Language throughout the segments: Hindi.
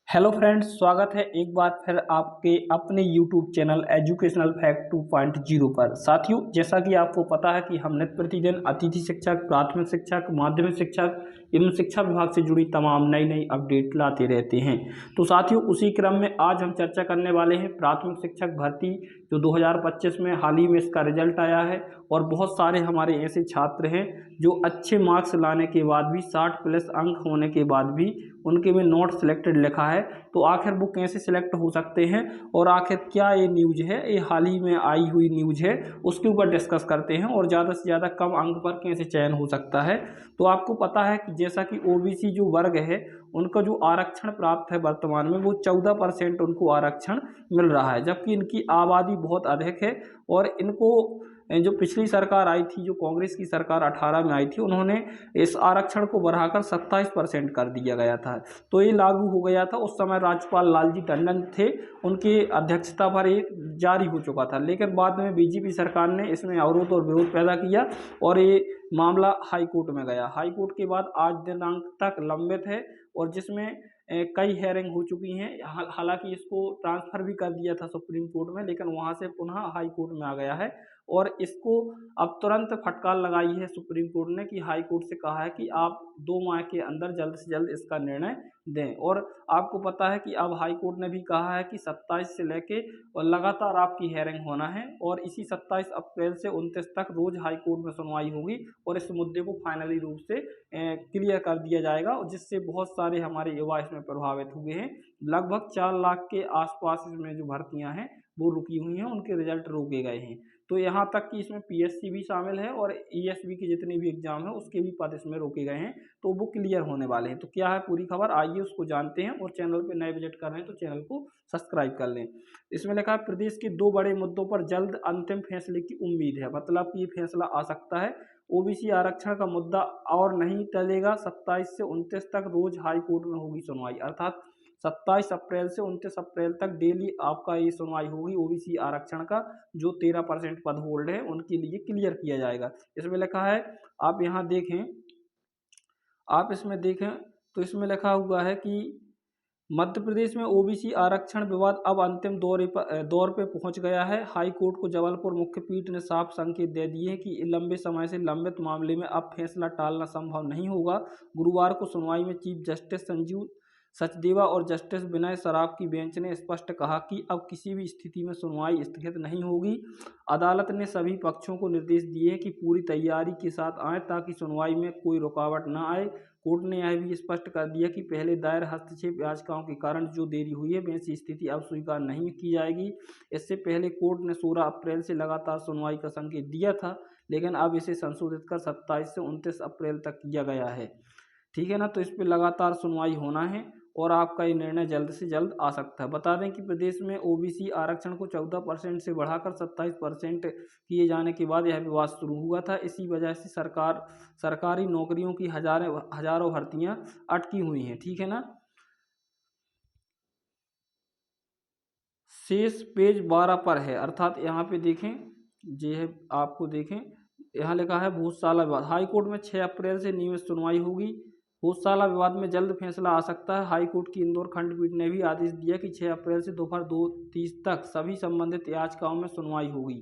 हेलो फ्रेंड्स, स्वागत है एक बार फिर आपके अपने यूट्यूब चैनल एजुकेशनल फैक्ट 2.0 पर। साथियों, जैसा कि आपको पता है कि हम नित्य प्रतिदिन अतिथि शिक्षक, प्राथमिक शिक्षक, माध्यमिक शिक्षक एवं शिक्षा विभाग से जुड़ी तमाम नई नई अपडेट लाते रहते हैं। तो साथियों, उसी क्रम में आज हम चर्चा करने वाले हैं प्राथमिक शिक्षक भर्ती जो 2025 में हाल ही में इसका रिजल्ट आया है। और बहुत सारे हमारे ऐसे छात्र हैं जो अच्छे मार्क्स लाने के बाद भी 60 प्लस अंक होने के बाद भी उनके में नॉट सिलेक्टेड लिखा है। तो आखिर वो कैसे सिलेक्ट हो सकते हैं और आखिर क्या ये न्यूज है, ये हाल ही में आई हुई न्यूज है, उसके ऊपर डिस्कस करते हैं। और ज़्यादा से ज़्यादा कम अंक पर कैसे चयन हो सकता है। तो आपको पता है कि जैसा कि ओबीसी जो वर्ग है उनका जो आरक्षण प्राप्त है वर्तमान में वो 14% उनको आरक्षण मिल रहा है, जबकि इनकी आबादी बहुत अधिक है। और इनको जो पिछली सरकार आई थी, जो कांग्रेस की सरकार 18 में आई थी, उन्होंने इस आरक्षण को बढ़ाकर 27% कर दिया गया था। तो ये लागू हो गया था। उस समय राज्यपाल लालजी टंडन थे, उनकी अध्यक्षता पर ये जारी हो चुका था। लेकिन बाद में बीजेपी सरकार ने इसमें अवरोध और विरोध पैदा किया और ये मामला हाई कोर्ट में गया। हाई कोर्ट के बाद आज दिनांक तक लंबित है और जिसमें कई हेयरिंग हो चुकी हैं। हालांकि इसको ट्रांसफ़र भी कर दिया था सुप्रीम कोर्ट में, लेकिन वहां से पुनः हाई कोर्ट में आ गया है। और इसको अब तुरंत फटकार लगाई है सुप्रीम कोर्ट ने कि हाई कोर्ट से कहा है कि आप 2 माह के अंदर जल्द से जल्द इसका निर्णय दें। और आपको पता है कि अब हाई कोर्ट ने भी कहा है कि 27 से लेके और लगातार आपकी हेयरिंग होना है और इसी 27 अप्रैल से 29 तक रोज हाई कोर्ट में सुनवाई होगी और इस मुद्दे को फाइनली रूप से क्लियर कर दिया जाएगा, जिससे बहुत सारे हमारे युवा इसमें प्रभावित हुए हैं। लगभग 4 लाख के आसपास इसमें जो भर्तियां हैं वो रुकी हुई हैं, उनके रिजल्ट रोके गए हैं। तो यहाँ तक कि इसमें पीएससी भी शामिल है और ईएसबी के जितने भी एग्जाम हैं उसके भी पद इसमें रोके गए हैं। तो वो क्लियर होने वाले हैं। तो क्या है पूरी खबर, आइए उसको जानते हैं। और चैनल पे नए विजिट कर रहे हैं तो चैनल को सब्सक्राइब कर लें। इसमें लिखा है प्रदेश के 2 बड़े मुद्दों पर जल्द अंतिम फैसले की उम्मीद है। मतलब कि ये फैसला आ सकता है। ओबीसी आरक्षण का मुद्दा और नहीं टलेगा। 27 से 29 तक रोज हाई कोर्ट में होगी सुनवाई, अर्थात 27 अप्रैल से 29 अप्रैल तक डेली आपका ये सुनवाई होगी ओबीसी आरक्षण का। जो 13% पद होल्ड है उनके लिए क्लियर किया जाएगा। इसमें लिखा है, आप यहाँ देखें, आप इसमें देखें तो इसमें लिखा हुआ है कि मध्य प्रदेश में ओबीसी आरक्षण विवाद अब अंतिम दौर पे पहुंच गया है। हाई कोर्ट को जबलपुर मुख्य पीठ ने साफ संकेत दे दिए हैं कि लंबे समय से लंबित मामले में अब फैसला टालना संभव नहीं होगा। गुरुवार को सुनवाई में चीफ जस्टिस संजीव सचदेवा और जस्टिस विनय सराफ की बेंच ने स्पष्ट कहा कि अब किसी भी स्थिति में सुनवाई स्थगित नहीं होगी। अदालत ने सभी पक्षों को निर्देश दिए कि पूरी तैयारी के साथ आए ताकि सुनवाई में कोई रुकावट न आए। कोर्ट ने यह भी स्पष्ट कर दिया कि पहले दायर हस्तक्षेप याचिकाओं के कारण जो देरी हुई है वैसी स्थिति अब स्वीकार नहीं की जाएगी। इससे पहले कोर्ट ने 16 अप्रैल से लगातार सुनवाई का संकेत दिया था, लेकिन अब इसे संशोधित कर 27 से 29 अप्रैल तक किया गया है। ठीक है ना। तो इस पर लगातार सुनवाई होना है और आपका ये निर्णय जल्द से जल्द आ सकता है। बता दें कि प्रदेश में ओबीसी आरक्षण को 14% से बढ़ाकर 27% किए जाने के बाद यह विवाद शुरू हुआ था। इसी वजह से सरकारी नौकरियों की हजारों भर्तियां अटकी हुई हैं। ठीक है ना। शेष पेज 12 पर है, अर्थात यहाँ पे देखें, ये है, आपको देखें, यहाँ लिखा है भूतशाला विवाद। हाईकोर्ट में 6 अप्रैल से नियमित सुनवाई होगी। भूतशाला विवाद में जल्द फैसला आ सकता है। हाईकोर्ट की इंदौर खंडपीठ ने भी आदेश दिया कि 6 अप्रैल से दोपहर 2:30 तक सभी संबंधित याचिकाओं में सुनवाई होगी।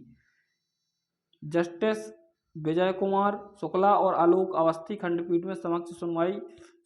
जस्टिस विजय कुमार शुक्ला और आलोक अवस्थी खंडपीठ में समक्ष सुनवाई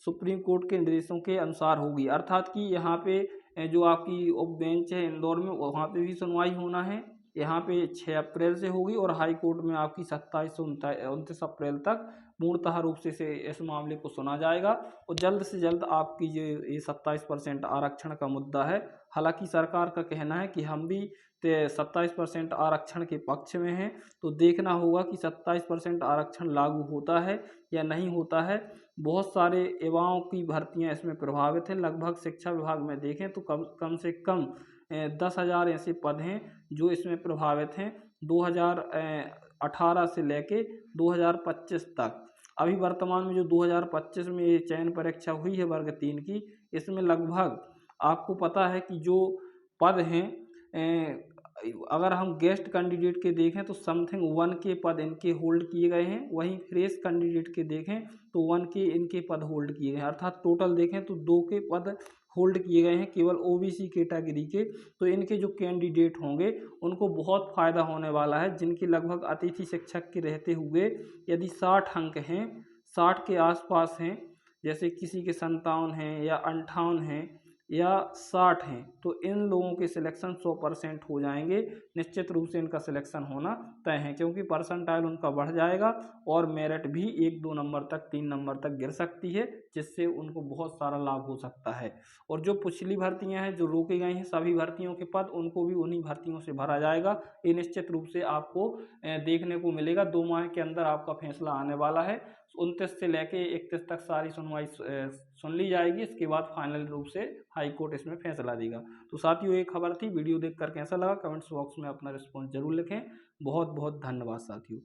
सुप्रीम कोर्ट के निर्देशों के अनुसार होगी। अर्थात कि यहाँ पे जो आपकी उप बेंच है इंदौर में, वहाँ पे भी सुनवाई होना है। यहाँ पे 6 अप्रैल से होगी और हाई कोर्ट में आपकी 27 से 29 अप्रैल तक पूर्णतः रूप से इस मामले को सुना जाएगा। और जल्द से जल्द आपकी जो ये 27% आरक्षण का मुद्दा है, हालांकि सरकार का कहना है कि हम भी 27% आरक्षण के पक्ष में हैं। तो देखना होगा कि 27% आरक्षण लागू होता है या नहीं होता है। बहुत सारे युवाओं की भर्तियां इसमें प्रभावित हैं। लगभग शिक्षा विभाग में देखें तो कम से कम 10,000 ऐसे पद हैं जो इसमें प्रभावित हैं। 2018 से लेके 2025 तक, अभी वर्तमान में जो 2025 में ये चयन परीक्षा हुई है वर्ग 3 की, इसमें लगभग आपको पता है कि जो पद हैं, अगर हम गेस्ट कैंडिडेट के देखें तो समथिंग 1 के पद इनके होल्ड किए गए हैं। वहीं फ्रेश कैंडिडेट के देखें तो 1 के इनके पद होल्ड किए गए हैं। अर्थात टोटल देखें तो 2 के पद होल्ड किए गए हैं केवल ओबीसी कैटेगरी के। तो इनके जो कैंडिडेट होंगे उनको बहुत फ़ायदा होने वाला है, जिनके लगभग अतिथि शिक्षक के रहते हुए यदि 60 अंक हैं, 60 के आसपास हैं, जैसे किसी के 57 हैं या 58 हैं या 60 हैं, तो इन लोगों के सिलेक्शन 100% हो जाएंगे। निश्चित रूप से इनका सिलेक्शन होना तय है, क्योंकि परसेंटाइल उनका बढ़ जाएगा और मेरिट भी 1-2 नंबर तक, 3 नंबर तक गिर सकती है, जिससे उनको बहुत सारा लाभ हो सकता है। और जो पिछली भर्तियां हैं जो रोकी गई हैं सभी भर्तियों के पद, उनको भी उन्हीं भर्तियों से भरा जाएगा। ये निश्चित रूप से आपको देखने को मिलेगा। 2 माह के अंदर आपका फैसला आने वाला है। 29 से लेके 31 तक सारी सुनवाई सुन ली जाएगी। इसके बाद फाइनल रूप से हाई कोर्ट इसमें फैसला देगा। तो साथियों, ये खबर थी। वीडियो देखकर कैसा लगा कमेंट्स बॉक्स में अपना रिस्पॉन्स जरूर लिखें। बहुत बहुत धन्यवाद साथियों।